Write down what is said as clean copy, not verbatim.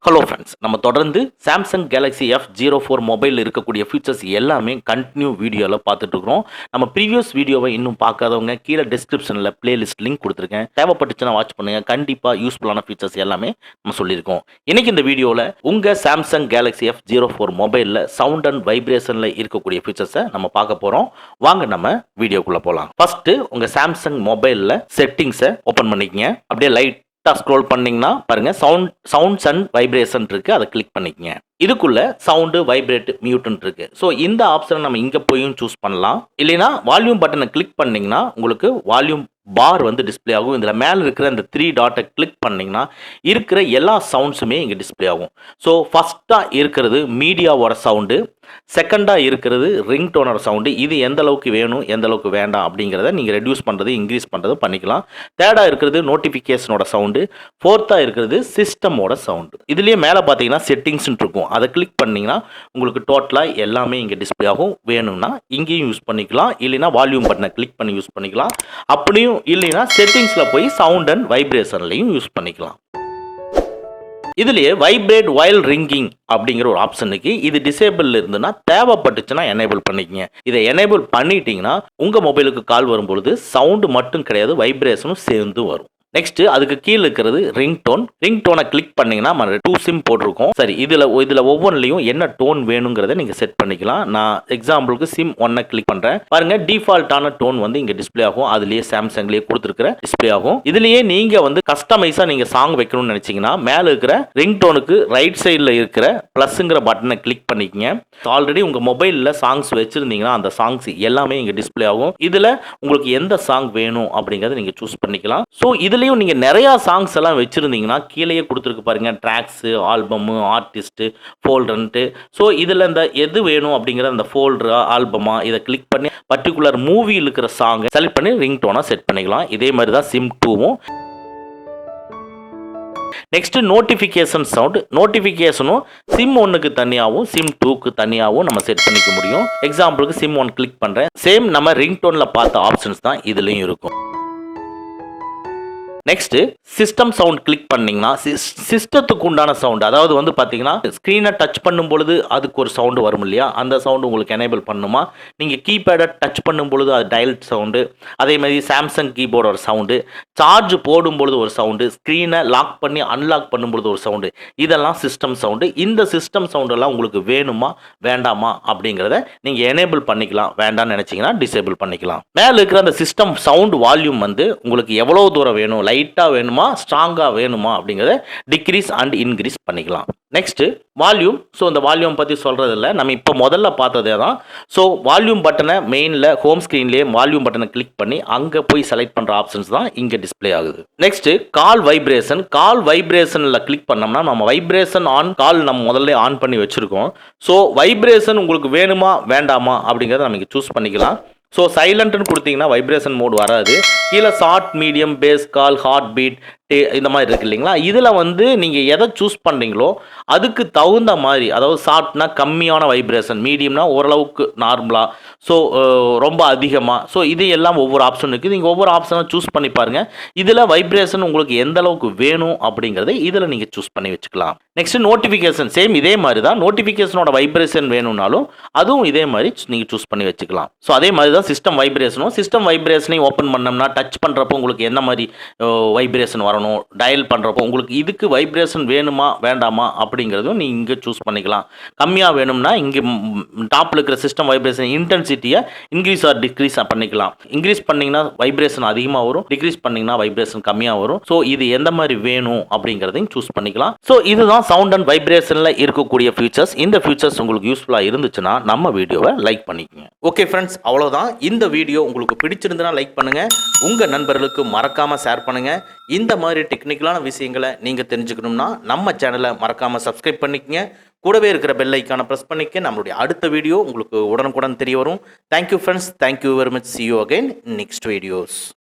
Hello friends, நம்ம தொடர்ந்து Samsung Galaxy F04 மொபைலில் இருக்கக்கூடிய ஃபீச்சர்ஸ் எல்லாமே கண்டினியூ வீடியோவில் பார்த்துட்டு இருக்கிறோம். நம்ம ப்ரீவியஸ் வீடியோவை இன்னும் பார்க்காதவங்க கீழே டிஸ்கிரிப்ஷனில் பிளேலிஸ்ட் லிங்க் கொடுத்துருக்கேன். தேவைப்பட்டுச்சுன்னா வாட்ச் பண்ணுங்கள். கண்டிப்பாக யூஸ்ஃபுல்லான ஃபீச்சர்ஸ் எல்லாமே நம்ம சொல்லியிருக்கோம். இன்னைக்கு இந்த வீடியோவில் உங்கள் சாம்சங் கேலக்ஸி F04 மொபைலில் சவுண்ட் அண்ட் வைப்ரேஷனில் இருக்கக்கூடிய ஃபீச்சர்ஸை நம்ம பார்க்க போகிறோம். வாங்க நம்ம வீடியோக்குள்ளே போகலாம். ஃபஸ்ட்டு உங்கள் சாம்சங் மொபைலில் செட்டிங்ஸை ஓப்பன் பண்ணிக்கங்க. அப்படியே லைட் ஸ்க்ரோல் பண்ணீங்கன்னா பாருங்க சவுண்ட்ஸ் அண்ட் வைப்ரேஷன் இருக்கு. அதை கிளிக் பண்ணிக்கங்க. இதுக்குள்ள சவுண்டு வைப்ரேட் மியூட்னு இருக்கு. ஸோ இந்த ஆப்ஷனை நம்ம இங்க போயும் சூஸ் பண்ணலாம். இல்லைன்னா வால்யூம் பட்டனை கிளிக் பண்ணீங்கன்னா உங்களுக்கு வால்யூம் பார் வந்து டிஸ்பிளே ஆகும். இதில் மேலே இருக்கிற இந்த 3 டாட்டை கிளிக் பண்ணிங்கன்னா இருக்கிற எல்லா சவுண்ட்ஸுமே இங்கே டிஸ்பிளே ஆகும். ஸோ ஃபஸ்ட்டாக இருக்கிறது மீடியாவோட சவுண்டு, செகண்டாக இருக்கிறது ரிங் டோனோட சவுண்டு. இது எந்த அளவுக்கு வேணும் எந்த அளவுக்கு வேண்டாம் அப்படிங்கிறத நீங்கள் ரெடியூஸ் பண்ணுறது இன்க்ரீஸ் பண்ணுறது பண்ணிக்கலாம். தேர்டாக இருக்கிறது நோட்டிஃபிகேஷனோட சவுண்டு, ஃபோர்த்தாக இருக்கிறது சிஸ்டமோட சவுண்டு. இதுலேயே மேலே பார்த்தீங்கன்னா செட்டிங்ஸ்ன்னு இருக்கும். அதை கிளிக் பண்ணிங்கன்னா உங்களுக்கு டோட்டலாக எல்லாமே இங்கே டிஸ்பிளே ஆகும். வேணும்னா இங்கேயும் யூஸ் பண்ணிக்கலாம், இல்லைன்னா வால்யூம் பட்டனை கிளிக் பண்ணி யூஸ் பண்ணிக்கலாம். அப்படியும் இல்லைன்னா செட்டிங்ஸில் போய் சவுண்ட் அண்ட் வைப்ரேஷன்லையும் யூஸ் பண்ணிக்கலாம். இதுலேயே வைப்ரேட் வைல் ரிங்கிங் அப்படிங்கிற ஒரு ஆப்ஷன் இருக்கு. இது டிசேபிள் இருந்துன்னா தேவைப்பட்டுச்சுன்னா எனேபிள் பண்ணிக்கங்க. இதை எனேபிள் பண்ணிட்டீங்கன்னா உங்கள் மொபைலுக்கு கால் வரும்பொழுது சவுண்டு மட்டும் கிடையாது, வைப்ரேஷனும் சேர்ந்து வரும். நெக்ஸ்ட் அதுக்கு கீழே இருக்கிறது ரிங் டோனை கிளிக் பண்ணீங்கன்னா 2 சிம் போட்டிருக்கோம். சரி, இதில் ஒவ்வொன்றிலையும் என்ன டோன் வேணுங்கிறத நீங்கள் செட் பண்ணிக்கலாம். நான் எக்ஸாம்பிளுக்கு சிம் 1 கிளிக் பண்ணுறேன். பாருங்க, டிஃபால்ட்டான டோன் வந்து இங்கே டிஸ்பிளே ஆகும். அதுலேயே சாம்சங்லேயே கொடுத்துருக்கிற டிஸ்பிளே ஆகும். இதுலேயே நீங்கள் வந்து கஸ்டமைஸாக நீங்கள் சாங் வைக்கணும்னு நினச்சிங்கன்னா மேலே இருக்கிற ரிங் டோனுக்கு ரைட் சைடில் இருக்கிற ப்ளஸ்ங்கிற பட்டனை கிளிக் பண்ணிக்கங்க. ஆல்ரெடி உங்கள் மொபைலில் சாங்ஸ் வச்சுருந்தீங்கன்னா அந்த சாங்ஸ் எல்லாமே இங்கே டிஸ்பிளே ஆகும். இதில் உங்களுக்கு எந்த சாங் வேணும் அப்படிங்கிறத நீங்கள் சூஸ் பண்ணிக்கலாம். ஸோ இதுலேயும் நீங்கள் நிறையா சாங்ஸ் எல்லாம் வச்சுருந்தீங்கன்னா கீழேயே கொடுத்துருக்கு பாருங்க, ட்ராக்ஸு, ஆல்பமு, ஆர்டிஸ்ட்டு, ஃபோல்டர்ன்ட்டு. ஸோ இதில் இந்த எது வேணும் அப்படிங்கிற அந்த ஃபோல்டரா ஆல்பமா இதை கிளிக் பண்ணி பர்டிகுலர் மூவியில் இருக்கிற சாங்கை செலக்ட் பண்ணி ரிங் டோனாக செட் பண்ணிக்கலாம். இதே மாதிரி தான் சிம் 2வும். Next notification sound. நோட்டிஃபிகேஷனும் சிம் 1க்கு தனியாகவும் சிம் 2க்கு தனியாகவும் நம்ம செட் பண்ணிக்க முடியும். எக்ஸாம்பிளுக்கு சிம் 1 கிளிக் பண்ணுறேன். சேம் நம்ம ரிங் டோனில் பார்த்த ஆப்ஷன்ஸ் தான் இதுலேயும் இருக்கும். நெக்ஸ்ட் சிஸ்டம் சவுண்ட் கிளிக் பண்ணீங்கன்னா சிஸ்டத்துக்கு உண்டான சவுண்ட், அதாவது வந்து பார்த்தீங்கன்னா ஸ்க்ரீனை டச் பண்ணும் பொழுது அதுக்கு ஒரு சவுண்டு வரும் இல்லையா, அந்த சவுண்டு உங்களுக்கு எனேபிள் பண்ணுமா. நீங்கள் கீபேடை டச் பண்ணும் பொழுது அது டயல் சவுண்டு, அதே மாதிரி சாம்சங் கீபோர்டோட சவுண்டு, சார்ஜ் போடும் பொழுது ஒரு சவுண்டு, ஸ்க்ரீனை லாக் பண்ணி அன்லாக் பண்ணும் பொழுது ஒரு சவுண்டு, இதெல்லாம் சிஸ்டம் சவுண்டு. இந்த சிஸ்டம் சவுண்டெல்லாம் உங்களுக்கு வேணுமா வேண்டாமா அப்படிங்கிறத நீங்கள் எனேபிள் பண்ணிக்கலாம். வேண்டாம்னு நினச்சிங்கன்னா டிசேபிள் பண்ணிக்கலாம். மேலே இருக்கிற அந்த சிஸ்டம் சவுண்ட் வால்யூம் வந்து உங்களுக்கு எவ்வளோ தூரம் வேணும், லைட்டாக வேணுமா ஸ்ட்ராங்காக வேணுமா அப்படிங்கிறத டிக்ரீஸ் அண்ட் இன்க்ரீஸ் பண்ணிக்கலாம். Next volume. ஸோ இந்த வால்யூம் பற்றி சொல்கிறது இல்லை, நம்ம இப்போ முதல்ல பார்த்ததே தான். ஸோ வால்யூம் பட்டனை மெயினில் ஹோம் ஸ்க்ரீன்லேயே வால்யூம் பட்டனை கிளிக் பண்ணி அங்கே போய் செலக்ட் பண்ணுற ஆப்ஷன்ஸ் தான் இங்கே டிஸ்பிளே ஆகுது. நெக்ஸ்ட் கால் வைப்ரேஷனில் கிளிக் பண்ணோம்னா நம்ம வைப்ரேஷன் ஆன் கால் நம்ம முதல்ல ஆன் பண்ணி வச்சுருக்கோம். ஸோ வைப்ரேஷன் உங்களுக்கு வேணுமா வேண்டாமா அப்படிங்கிறத நமக்கு சூஸ் பண்ணிக்கலாம். ஸோ சைலண்ட்னு கொடுத்தீங்கன்னா வைப்ரேஷன் மோட் வராது. கீழே ஷார்ட், மீடியம், பேஸ் கால், ஹார்ட் பீட் இந்த மாதிரி இருக்கு இல்லைங்களா. இதில் வந்து நீங்கள் எதை சூஸ் பண்ணுறீங்களோ அதுக்கு தகுந்த மாதிரி, அதாவது ஷார்ட்னா கம்மியான வைப்ரேஷன், மீடியம்னா ஓரளவுக்கு நார்மலாக, ஸோ ரொம்ப அதிகமாக, ஸோ இது எல்லாம் ஒவ்வொரு ஆப்ஷன் இருக்குது. நீங்கள் ஒவ்வொரு ஆப்ஷனை சூஸ் பண்ணி பாருங்கள். இதில் வைப்ரேஷன் உங்களுக்கு எந்த அளவுக்கு வேணும் அப்படிங்கிறத இதில் நீங்கள் சூஸ் பண்ணி வச்சுக்கலாம். Next notification. சேம் இதே மாதிரி தான். நோட்டிஃபிகேஷனோட வைப்ரேஷன் வேணும்னாலும் அதுவும் இதே மாதிரி நீங்கள் சூஸ் பண்ணி வச்சுக்கலாம். ஸோ அதே மாதிரி தான் சிஸ்டம் வைப்ரேஷனையும் ஓப்பன் பண்ணோம்னா டச் பண்ணுறப்போ உங்களுக்கு என்ன மாதிரி வைப்ரேஷன் வரணும், டயல் பண்ணுறப்போ உங்களுக்கு இதுக்கு வைப்ரேஷன் வேணுமா வேண்டாமா அப்படிங்கிறதும் நீங்கள் இங்கே சூஸ் பண்ணிக்கலாம். கம்மியாக வேணும்னா இங்கே டாப்பில் இருக்கிற சிஸ்டம் வைப்ரேஷன் இன்டென்சிட்டியை இன்க்ரீஸ் ஆர் டிக்ரீஸ் பண்ணிக்கலாம். இன்க்ரீஸ் பண்ணிங்கன்னா வைப்ரேஷன் அதிகமாக வரும், டிக்ரீஸ் பண்ணிங்கன்னா வைப்ரேஷன் கம்மியாக வரும். ஸோ இது எந்த மாதிரி வேணும் அப்படிங்கிறதையும் சூஸ் பண்ணிக்கலாம். ஸோ இதுதான் சவுண்ட் அண்ட் வைப்ரேஷனில் இருக்கக்கூடிய ஃபீச்சர்ஸ். இந்த ஃபீச்சர்ஸ் உங்களுக்கு யூஸ்ஃபுல்லாக இருந்துச்சுன்னா நம்ம வீடியோவை லைக் பண்ணிக்கோங்க. ஓகே ஃப்ரெண்ட்ஸ், அவ்வளோதான். இந்த வீடியோ உங்களுக்கு பிடிச்சிருந்தனா லைக் பண்ணுங்கள், உங்கள் நண்பர்களுக்கு மறக்காமல் ஷேர் பண்ணுங்கள். இந்த மாதிரி டெக்னிக்கலான விஷயங்களை நீங்கள் தெரிஞ்சுக்கணும்னா நம்ம சேனலை மறக்காமல் சப்ஸ்கிரைப் பண்ணிக்கங்க. கூடவே இருக்கிற பெல் ஐக்கானை ப்ரெஸ் பண்ணிக்க நம்மளுடைய அடுத்த வீடியோ உங்களுக்கு உடனுக்குடன் தெரிய வரும். Thank you friends, thank you very much. see you again in next videos.